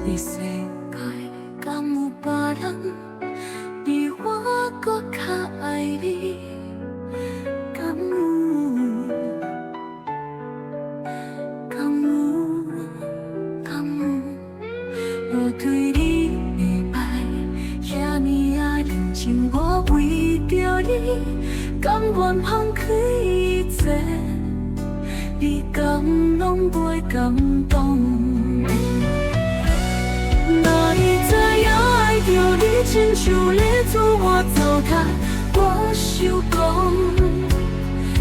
你世界敢有别人比我搁较爱你？敢有？我对你的爱，遐尼啊认真，我为着你，甘愿放开一切，你敢拢袂感动？若伊知影爱着你，亲像咧自我糟蹋，我想讲，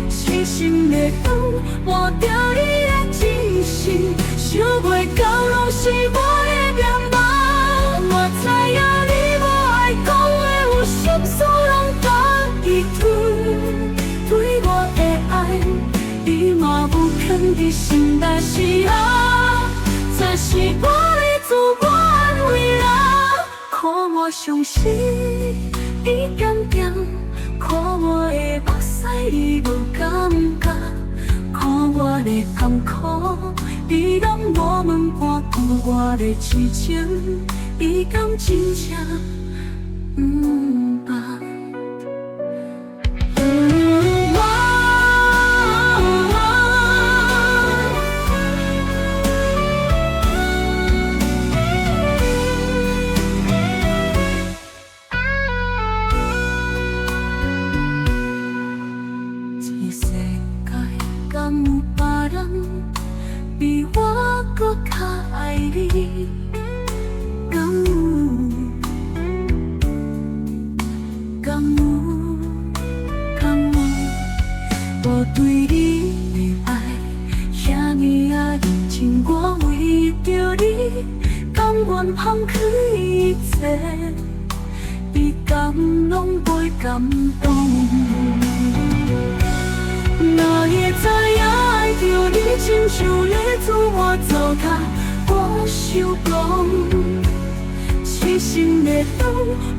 痴心的等，忘掉你的真心，想袂到拢是我的面目。我知影你无爱讲的有心事，拢甲伊吞。对我的爱，你嘛有骗伫心内是啊，这是我的自我安慰啦。看我伤心，你点点；看我的目屎，你无感觉；看我的甘苦，你拢无问半句。我的痴情，你敢真正不捌？敢有别人比我搁较爱你？敢有？我对你的爱，遐尼啊认真，我为着你，甘愿放开一切，你敢拢袂感动？若会知影爱着你，亲像咧自我糟蹋，我想讲，痴心的等，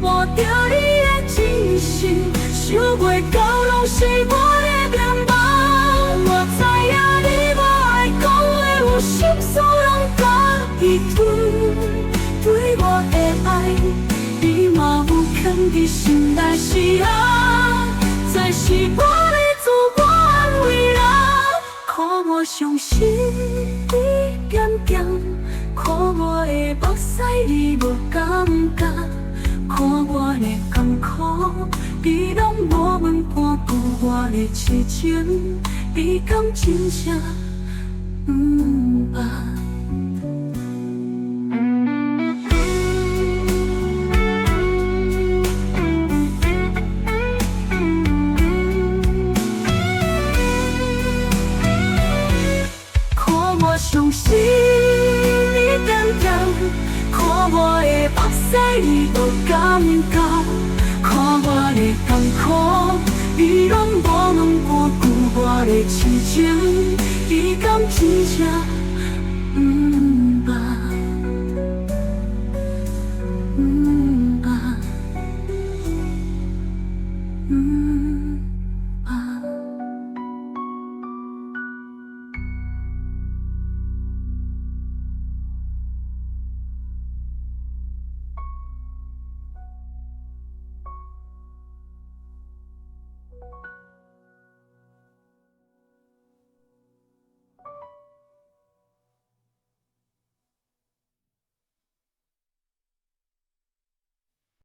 忘掉你的真心，想袂到拢是我的面目。我知影你无爱讲的有心事，拢甲伊吞。对我的爱，你嘛有骗伫心内是啊，这是我的自我安慰啦。看我伤心，你点点；看我的目屎，你无感觉；看我的甘苦，你拢无问半句。我的痴情，你敢真正不捌？伤心，你点点；看我的目屎，你无感觉；看我的甘苦，你拢无问半句。我的痴情，你敢真正？